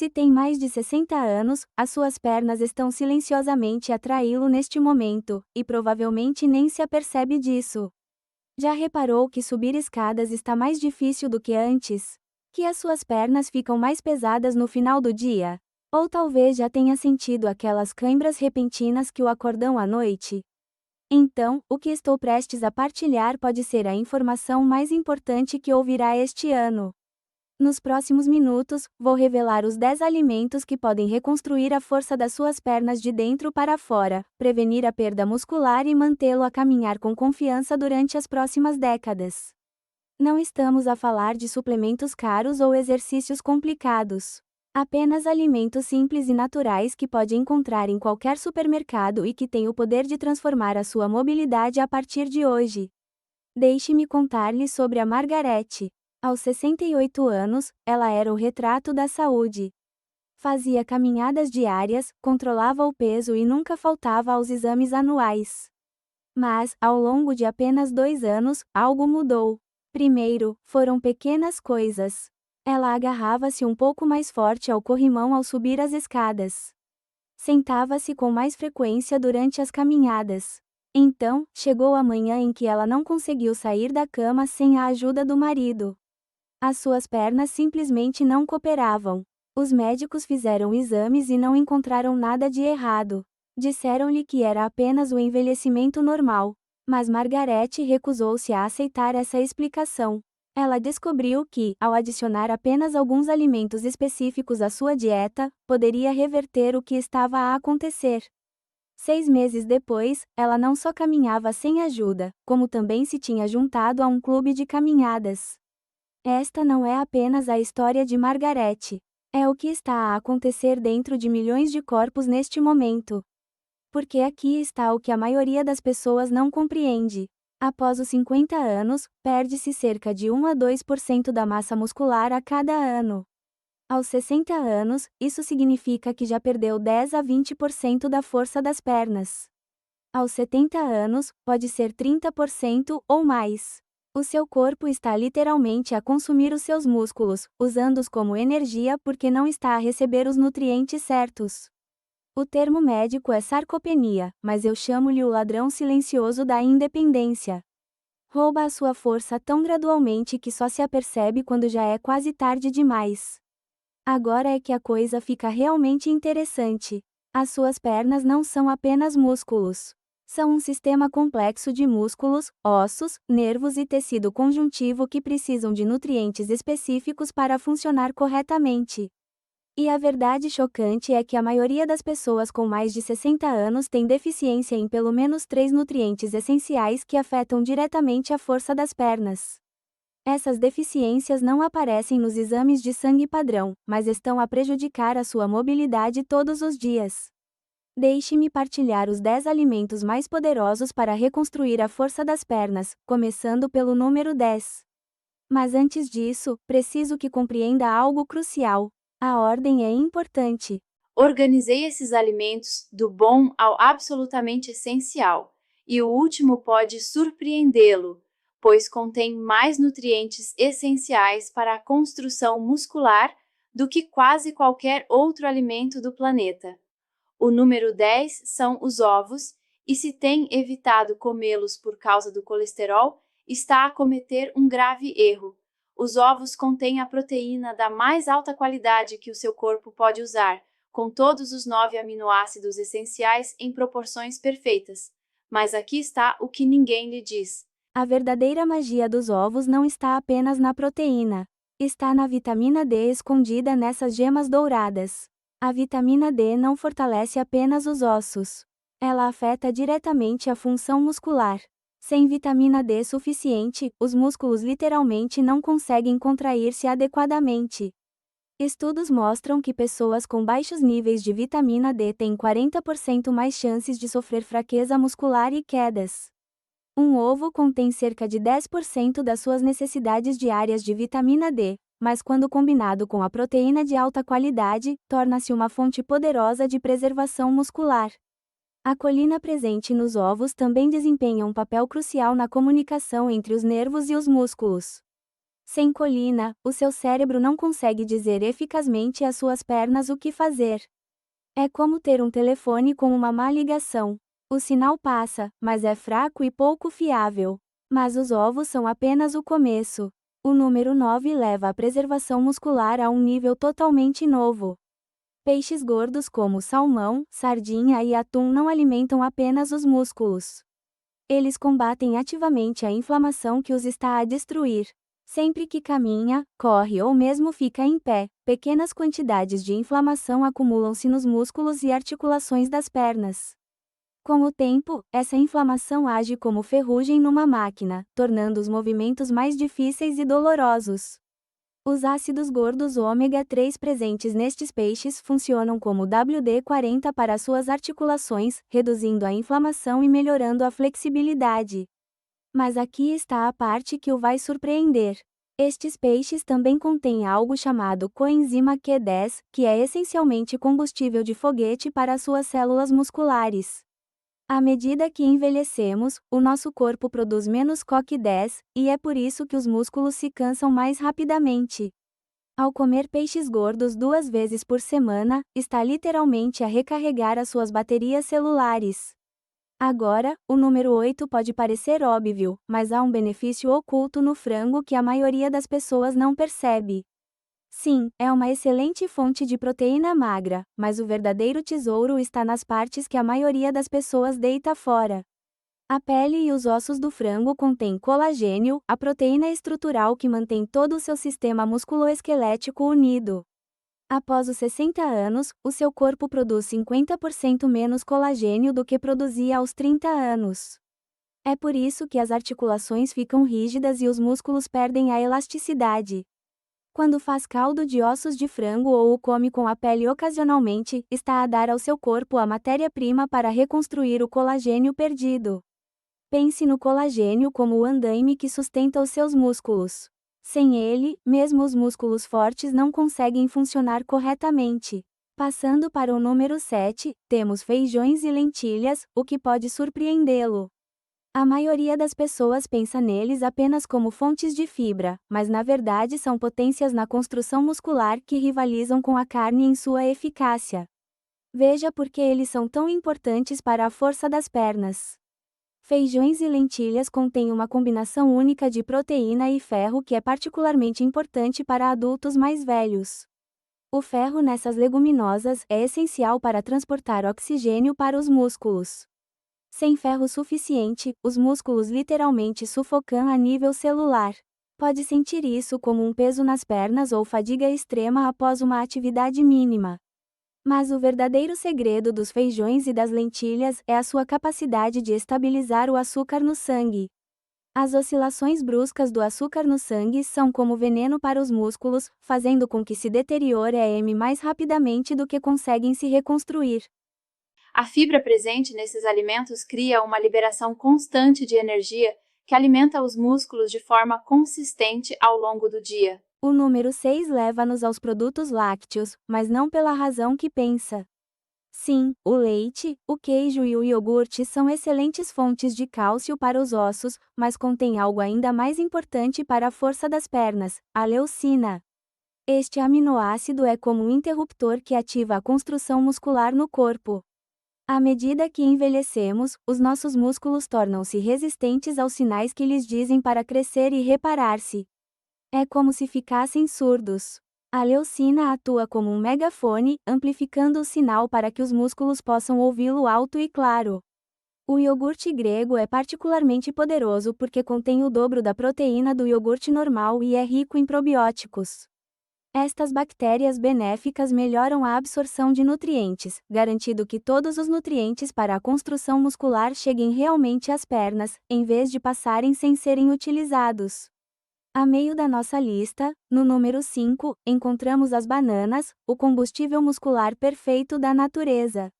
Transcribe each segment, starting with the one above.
Se tem mais de 60 anos, as suas pernas estão silenciosamente a traí-lo neste momento, e provavelmente nem se apercebe disso. Já reparou que subir escadas está mais difícil do que antes? Que as suas pernas ficam mais pesadas no final do dia? Ou talvez já tenha sentido aquelas cãibras repentinas que o acordam à noite? Então, o que estou prestes a partilhar pode ser a informação mais importante que ouvirá este ano. Nos próximos minutos, vou revelar os 10 alimentos que podem reconstruir a força das suas pernas de dentro para fora, prevenir a perda muscular e mantê-lo a caminhar com confiança durante as próximas décadas. Não estamos a falar de suplementos caros ou exercícios complicados. Apenas alimentos simples e naturais que pode encontrar em qualquer supermercado e que têm o poder de transformar a sua mobilidade a partir de hoje. Deixe-me contar-lhe sobre a Margarete. Aos 68 anos, ela era o retrato da saúde. Fazia caminhadas diárias, controlava o peso e nunca faltava aos exames anuais. Mas, ao longo de apenas 2 anos, algo mudou. Primeiro, foram pequenas coisas. Ela agarrava-se um pouco mais forte ao corrimão ao subir as escadas. Sentava-se com mais frequência durante as caminhadas. Então, chegou a manhã em que ela não conseguiu sair da cama sem a ajuda do marido. As suas pernas simplesmente não cooperavam. Os médicos fizeram exames e não encontraram nada de errado. Disseram-lhe que era apenas o envelhecimento normal. Mas Margarete recusou-se a aceitar essa explicação. Ela descobriu que, ao adicionar apenas alguns alimentos específicos à sua dieta, poderia reverter o que estava a acontecer. 6 meses depois, ela não só caminhava sem ajuda, como também se tinha juntado a um clube de caminhadas. Esta não é apenas a história de Margarete. É o que está a acontecer dentro de milhões de corpos neste momento. Porque aqui está o que a maioria das pessoas não compreende. Após os 50 anos, perde-se cerca de 1 a 2% da massa muscular a cada ano. Aos 60 anos, isso significa que já perdeu 10 a 20% da força das pernas. Aos 70 anos, pode ser 30% ou mais. O seu corpo está literalmente a consumir os seus músculos, usando-os como energia porque não está a receber os nutrientes certos. O termo médico é sarcopenia, mas eu chamo-lhe o ladrão silencioso da independência. Rouba a sua força tão gradualmente que só se apercebe quando já é quase tarde demais. Agora é que a coisa fica realmente interessante. As suas pernas não são apenas músculos. São um sistema complexo de músculos, ossos, nervos e tecido conjuntivo que precisam de nutrientes específicos para funcionar corretamente. E a verdade chocante é que a maioria das pessoas com mais de 60 anos tem deficiência em pelo menos 3 nutrientes essenciais que afetam diretamente a força das pernas. Essas deficiências não aparecem nos exames de sangue padrão, mas estão a prejudicar a sua mobilidade todos os dias. Deixe-me partilhar os 10 alimentos mais poderosos para reconstruir a força das pernas, começando pelo número 10. Mas antes disso, preciso que compreenda algo crucial. A ordem é importante. Organizei esses alimentos do bom ao absolutamente essencial, e o último pode surpreendê-lo, pois contém mais nutrientes essenciais para a construção muscular do que quase qualquer outro alimento do planeta. O número 10 são os ovos, e se tem evitado comê-los por causa do colesterol, está a cometer um grave erro. Os ovos contêm a proteína da mais alta qualidade que o seu corpo pode usar, com todos os 9 aminoácidos essenciais em proporções perfeitas. Mas aqui está o que ninguém lhe diz. A verdadeira magia dos ovos não está apenas na proteína. Está na vitamina D escondida nessas gemas douradas. A vitamina D não fortalece apenas os ossos. Ela afeta diretamente a função muscular. Sem vitamina D suficiente, os músculos literalmente não conseguem contrair-se adequadamente. Estudos mostram que pessoas com baixos níveis de vitamina D têm 40% mais chances de sofrer fraqueza muscular e quedas. Um ovo contém cerca de 10% das suas necessidades diárias de vitamina D, mas quando combinado com a proteína de alta qualidade, torna-se uma fonte poderosa de preservação muscular. A colina presente nos ovos também desempenha um papel crucial na comunicação entre os nervos e os músculos. Sem colina, o seu cérebro não consegue dizer eficazmente às suas pernas o que fazer. É como ter um telefone com uma má ligação. O sinal passa, mas é fraco e pouco fiável. Mas os ovos são apenas o começo. O número 9 leva a preservação muscular a um nível totalmente novo. Peixes gordos como salmão, sardinha e atum não alimentam apenas os músculos. Eles combatem ativamente a inflamação que os está a destruir. Sempre que caminha, corre ou mesmo fica em pé, pequenas quantidades de inflamação acumulam-se nos músculos e articulações das pernas. Com o tempo, essa inflamação age como ferrugem numa máquina, tornando os movimentos mais difíceis e dolorosos. Os ácidos gordos ômega 3 presentes nestes peixes funcionam como WD-40 para suas articulações, reduzindo a inflamação e melhorando a flexibilidade. Mas aqui está a parte que o vai surpreender. Estes peixes também contêm algo chamado coenzima Q10, que é essencialmente combustível de foguete para suas células musculares. À medida que envelhecemos, o nosso corpo produz menos CoQ10, e é por isso que os músculos se cansam mais rapidamente. Ao comer peixes gordos 2 vezes por semana, está literalmente a recarregar as suas baterias celulares. Agora, o número 8 pode parecer óbvio, mas há um benefício oculto no frango que a maioria das pessoas não percebe. Sim, é uma excelente fonte de proteína magra, mas o verdadeiro tesouro está nas partes que a maioria das pessoas deita fora. A pele e os ossos do frango contêm colagênio, a proteína estrutural que mantém todo o seu sistema musculoesquelético unido. Após os 60 anos, o seu corpo produz 50% menos colagênio do que produzia aos 30 anos. É por isso que as articulações ficam rígidas e os músculos perdem a elasticidade. Quando faz caldo de ossos de frango ou o come com a pele ocasionalmente, está a dar ao seu corpo a matéria-prima para reconstruir o colagênio perdido. Pense no colagênio como o andaime que sustenta os seus músculos. Sem ele, mesmo os músculos fortes não conseguem funcionar corretamente. Passando para o número 7, temos feijões e lentilhas, o que pode surpreendê-lo. A maioria das pessoas pensa neles apenas como fontes de fibra, mas na verdade são potências na construção muscular que rivalizam com a carne em sua eficácia. Veja por que eles são tão importantes para a força das pernas. Feijões e lentilhas contêm uma combinação única de proteína e ferro que é particularmente importante para adultos mais velhos. O ferro nessas leguminosas é essencial para transportar oxigênio para os músculos. Sem ferro suficiente, os músculos literalmente sufocam a nível celular. Pode sentir isso como um peso nas pernas ou fadiga extrema após uma atividade mínima. Mas o verdadeiro segredo dos feijões e das lentilhas é a sua capacidade de estabilizar o açúcar no sangue. As oscilações bruscas do açúcar no sangue são como veneno para os músculos, fazendo com que se deteriore mais rapidamente do que conseguem se reconstruir. A fibra presente nesses alimentos cria uma liberação constante de energia que alimenta os músculos de forma consistente ao longo do dia. O número 6 leva-nos aos produtos lácteos, mas não pela razão que pensa. Sim, o leite, o queijo e o iogurte são excelentes fontes de cálcio para os ossos, mas contém algo ainda mais importante para a força das pernas, a leucina. Este aminoácido é como um interruptor que ativa a construção muscular no corpo. À medida que envelhecemos, os nossos músculos tornam-se resistentes aos sinais que lhes dizem para crescer e reparar-se. É como se ficassem surdos. A leucina atua como um megafone, amplificando o sinal para que os músculos possam ouvi-lo alto e claro. O iogurte grego é particularmente poderoso porque contém o dobro da proteína do iogurte normal e é rico em probióticos. Estas bactérias benéficas melhoram a absorção de nutrientes, garantindo que todos os nutrientes para a construção muscular cheguem realmente às pernas, em vez de passarem sem serem utilizados. A meio da nossa lista, no número 5, encontramos as bananas, o combustível muscular perfeito da natureza.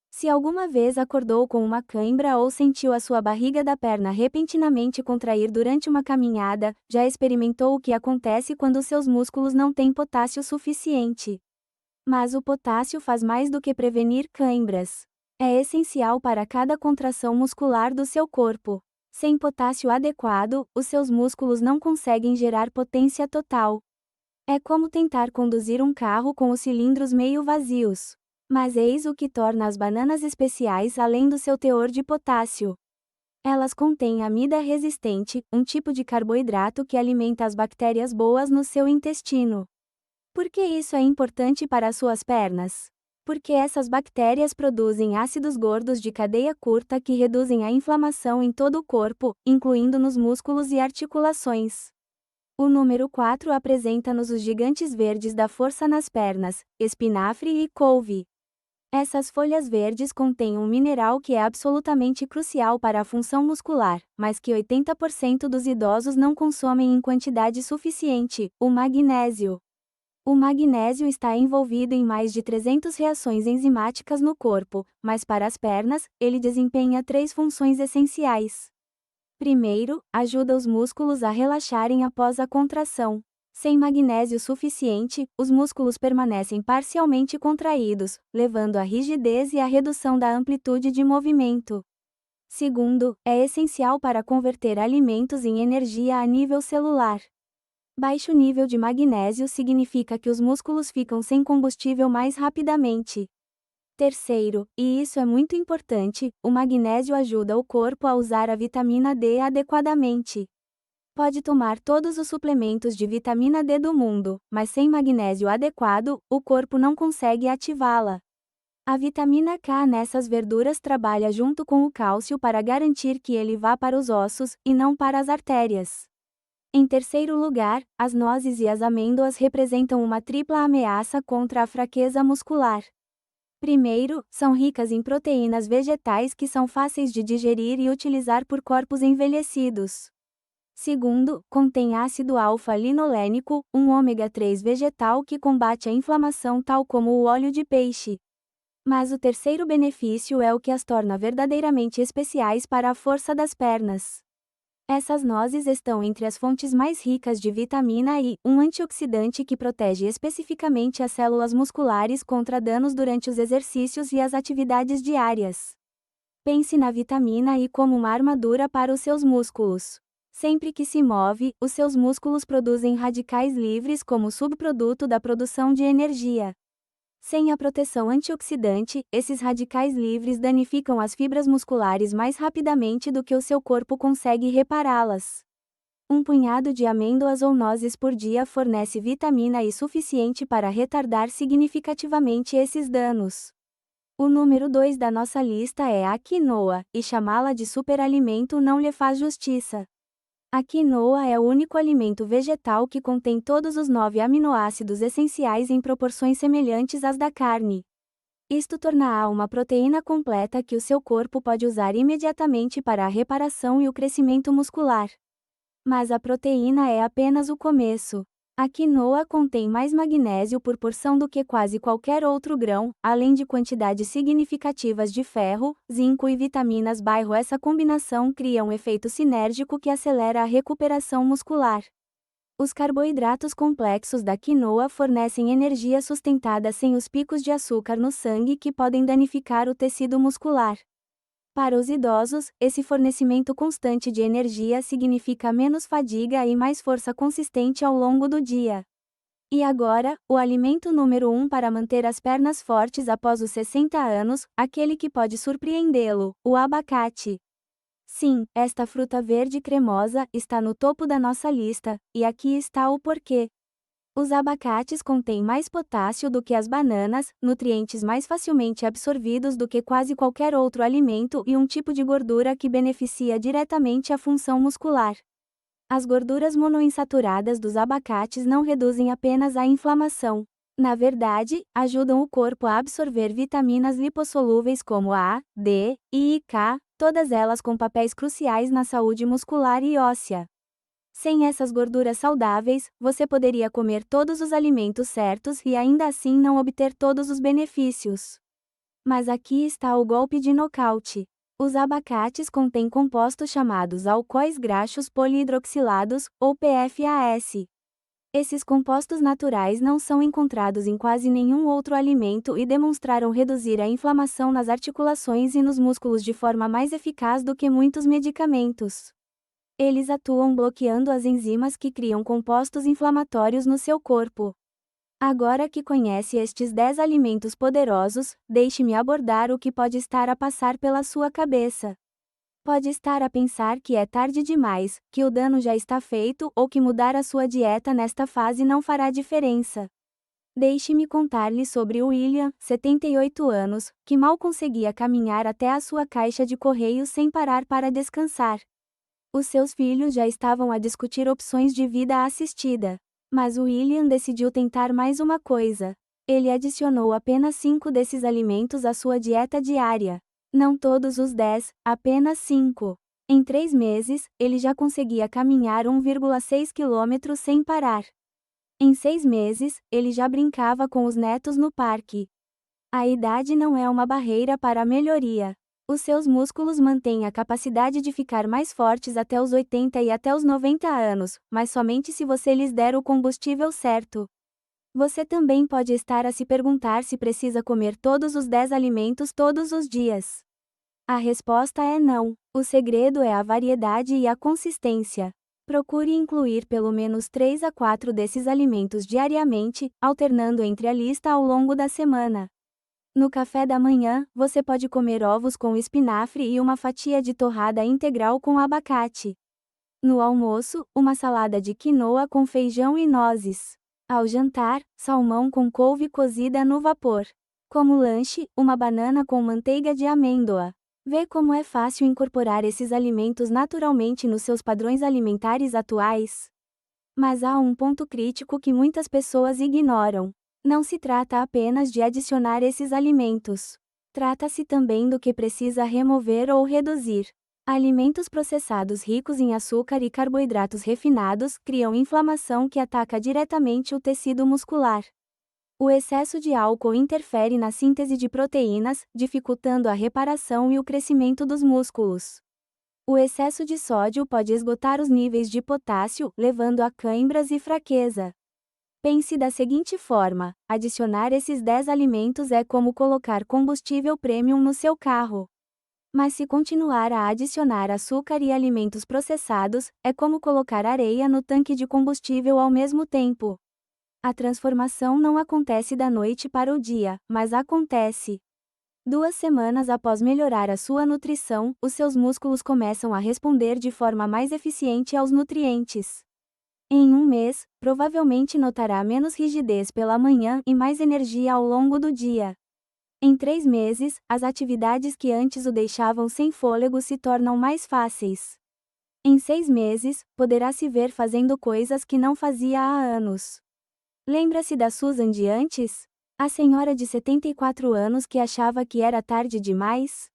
Se alguma vez acordou com uma cãibra ou sentiu a sua barriga da perna repentinamente contrair durante uma caminhada, já experimentou o que acontece quando seus músculos não têm potássio suficiente. Mas o potássio faz mais do que prevenir cãibras. É essencial para cada contração muscular do seu corpo. Sem potássio adequado, os seus músculos não conseguem gerar potência total. É como tentar conduzir um carro com os cilindros meio vazios. Mas eis o que torna as bananas especiais além do seu teor de potássio. Elas contêm amida resistente, um tipo de carboidrato que alimenta as bactérias boas no seu intestino. Por que isso é importante para as suas pernas? Porque essas bactérias produzem ácidos gordos de cadeia curta que reduzem a inflamação em todo o corpo, incluindo nos músculos e articulações. O número 4 apresenta-nos os gigantes verdes da força nas pernas, espinafre e couve. Essas folhas verdes contêm um mineral que é absolutamente crucial para a função muscular, mas que 80% dos idosos não consomem em quantidade suficiente: o magnésio. O magnésio está envolvido em mais de 300 reações enzimáticas no corpo, mas para as pernas, ele desempenha 3 funções essenciais. Primeiro, ajuda os músculos a relaxarem após a contração. Sem magnésio suficiente, os músculos permanecem parcialmente contraídos, levando à rigidez e à redução da amplitude de movimento. Segundo, é essencial para converter alimentos em energia a nível celular. Baixo nível de magnésio significa que os músculos ficam sem combustível mais rapidamente. Terceiro, e isso é muito importante, o magnésio ajuda o corpo a usar a vitamina D adequadamente. Pode tomar todos os suplementos de vitamina D do mundo, mas sem magnésio adequado, o corpo não consegue ativá-la. A vitamina K nessas verduras trabalha junto com o cálcio para garantir que ele vá para os ossos, e não para as artérias. Em terceiro lugar, as nozes e as amêndoas representam uma tripla ameaça contra a fraqueza muscular. Primeiro, são ricas em proteínas vegetais que são fáceis de digerir e utilizar por corpos envelhecidos. Segundo, contém ácido alfa-linolênico, um ômega 3 vegetal que combate a inflamação tal como o óleo de peixe. Mas o terceiro benefício é o que as torna verdadeiramente especiais para a força das pernas. Essas nozes estão entre as fontes mais ricas de vitamina I, um antioxidante que protege especificamente as células musculares contra danos durante os exercícios e as atividades diárias. Pense na vitamina I como uma armadura para os seus músculos. Sempre que se move, os seus músculos produzem radicais livres como subproduto da produção de energia. Sem a proteção antioxidante, esses radicais livres danificam as fibras musculares mais rapidamente do que o seu corpo consegue repará-las. Um punhado de amêndoas ou nozes por dia fornece vitamina I suficiente para retardar significativamente esses danos. O número 2 da nossa lista é a quinoa, e chamá-la de superalimento não lhe faz justiça. A quinoa é o único alimento vegetal que contém todos os 9 aminoácidos essenciais em proporções semelhantes às da carne. Isto torna-a uma proteína completa que o seu corpo pode usar imediatamente para a reparação e o crescimento muscular. Mas a proteína é apenas o começo. A quinoa contém mais magnésio por porção do que quase qualquer outro grão, além de quantidades significativas de ferro, zinco e vitaminas B. Essa combinação cria um efeito sinérgico que acelera a recuperação muscular. Os carboidratos complexos da quinoa fornecem energia sustentada sem os picos de açúcar no sangue que podem danificar o tecido muscular. Para os idosos, esse fornecimento constante de energia significa menos fadiga e mais força consistente ao longo do dia. E agora, o alimento número 1 para manter as pernas fortes após os 60 anos, aquele que pode surpreendê-lo: o abacate. Sim, esta fruta verde cremosa está no topo da nossa lista, e aqui está o porquê. Os abacates contêm mais potássio do que as bananas, nutrientes mais facilmente absorvidos do que quase qualquer outro alimento e um tipo de gordura que beneficia diretamente a função muscular. As gorduras monoinsaturadas dos abacates não reduzem apenas a inflamação. Na verdade, ajudam o corpo a absorver vitaminas lipossolúveis como A, D e K, todas elas com papéis cruciais na saúde muscular e óssea. Sem essas gorduras saudáveis, você poderia comer todos os alimentos certos e ainda assim não obter todos os benefícios. Mas aqui está o golpe de nocaute. Os abacates contêm compostos chamados alcoóis graxos polihidroxilados, ou PFAS. Esses compostos naturais não são encontrados em quase nenhum outro alimento e demonstraram reduzir a inflamação nas articulações e nos músculos de forma mais eficaz do que muitos medicamentos. Eles atuam bloqueando as enzimas que criam compostos inflamatórios no seu corpo. Agora que conhece estes 10 alimentos poderosos, deixe-me abordar o que pode estar a passar pela sua cabeça. Pode estar a pensar que é tarde demais, que o dano já está feito ou que mudar a sua dieta nesta fase não fará diferença. Deixe-me contar-lhe sobre William, 78 anos, que mal conseguia caminhar até a sua caixa de correio sem parar para descansar. Os seus filhos já estavam a discutir opções de vida assistida. Mas William decidiu tentar mais uma coisa. Ele adicionou apenas 5 desses alimentos à sua dieta diária. Não todos os 10, apenas 5. Em 3 meses, ele já conseguia caminhar 1,6 quilômetros sem parar. Em 6 meses, ele já brincava com os netos no parque. A idade não é uma barreira para a melhoria. Os seus músculos mantêm a capacidade de ficar mais fortes até os 80 e até os 90 anos, mas somente se você lhes der o combustível certo. Você também pode estar a se perguntar se precisa comer todos os 10 alimentos todos os dias. A resposta é não. O segredo é a variedade e a consistência. Procure incluir pelo menos 3 a 4 desses alimentos diariamente, alternando entre a lista ao longo da semana. No café da manhã, você pode comer ovos com espinafre e uma fatia de torrada integral com abacate. No almoço, uma salada de quinoa com feijão e nozes. Ao jantar, salmão com couve cozida no vapor. Como lanche, uma banana com manteiga de amêndoa. Vê como é fácil incorporar esses alimentos naturalmente nos seus padrões alimentares atuais? Mas há um ponto crítico que muitas pessoas ignoram. Não se trata apenas de adicionar esses alimentos. Trata-se também do que precisa remover ou reduzir. Alimentos processados ricos em açúcar e carboidratos refinados criam inflamação que ataca diretamente o tecido muscular. O excesso de álcool interfere na síntese de proteínas, dificultando a reparação e o crescimento dos músculos. O excesso de sódio pode esgotar os níveis de potássio, levando a câimbras e fraqueza. Pense da seguinte forma: adicionar esses 10 alimentos é como colocar combustível premium no seu carro. Mas se continuar a adicionar açúcar e alimentos processados, é como colocar areia no tanque de combustível ao mesmo tempo. A transformação não acontece da noite para o dia, mas acontece. 2 semanas após melhorar a sua nutrição, os seus músculos começam a responder de forma mais eficiente aos nutrientes. Em 1 mês, provavelmente notará menos rigidez pela manhã e mais energia ao longo do dia. Em 3 meses, as atividades que antes o deixavam sem fôlego se tornam mais fáceis. Em 6 meses, poderá se ver fazendo coisas que não fazia há anos. Lembra-se da Susan de antes? A senhora de 74 anos que achava que era tarde demais?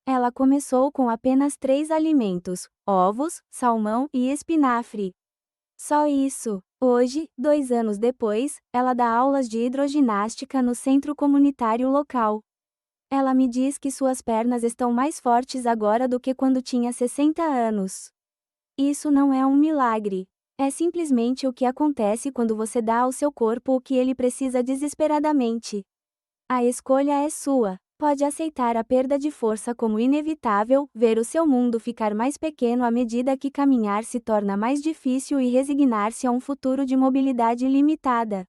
Ela começou com apenas 3 alimentos: ovos, salmão e espinafre. Só isso. Hoje, 2 anos depois, ela dá aulas de hidroginástica no centro comunitário local. Ela me diz que suas pernas estão mais fortes agora do que quando tinha 60 anos. Isso não é um milagre. É simplesmente o que acontece quando você dá ao seu corpo o que ele precisa desesperadamente. A escolha é sua. Pode aceitar a perda de força como inevitável, ver o seu mundo ficar mais pequeno à medida que caminhar se torna mais difícil e resignar-se a um futuro de mobilidade limitada.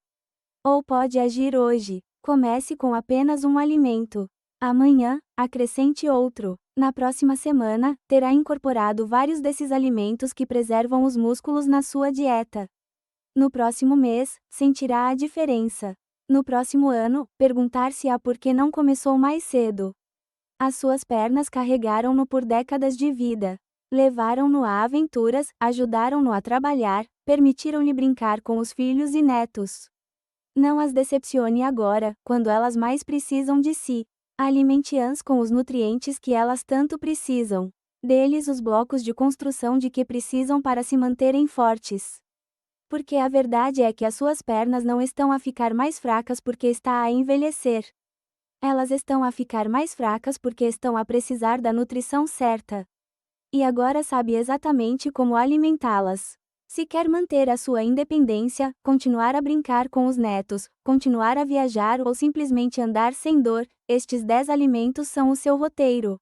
Ou pode agir hoje. Comece com apenas um alimento. Amanhã, acrescente outro. Na próxima semana, terá incorporado vários desses alimentos que preservam os músculos na sua dieta. No próximo mês, sentirá a diferença. No próximo ano, perguntar-se-á por que não começou mais cedo. As suas pernas carregaram-no por décadas de vida. Levaram-no a aventuras, ajudaram-no a trabalhar, permitiram-lhe brincar com os filhos e netos. Não as decepcione agora, quando elas mais precisam de si. Alimente-as com os nutrientes que elas tanto precisam. Dê-lhes os blocos de construção de que precisam para se manterem fortes. Porque a verdade é que as suas pernas não estão a ficar mais fracas porque está a envelhecer. Elas estão a ficar mais fracas porque estão a precisar da nutrição certa. E agora sabe exatamente como alimentá-las. Se quer manter a sua independência, continuar a brincar com os netos, continuar a viajar ou simplesmente andar sem dor, estes 10 alimentos são o seu roteiro.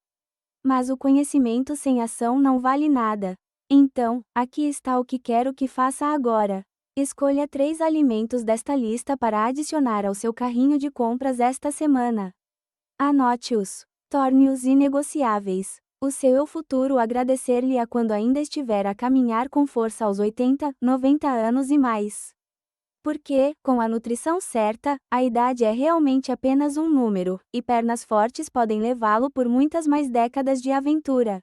Mas o conhecimento sem ação não vale nada. Então, aqui está o que quero que faça agora. Escolha 3 alimentos desta lista para adicionar ao seu carrinho de compras esta semana. Anote-os. Torne-os inegociáveis. O seu eu futuro agradecer-lhe-á quando ainda estiver a caminhar com força aos 80, 90 anos e mais. Porque, com a nutrição certa, a idade é realmente apenas um número, e pernas fortes podem levá-lo por muitas mais décadas de aventura.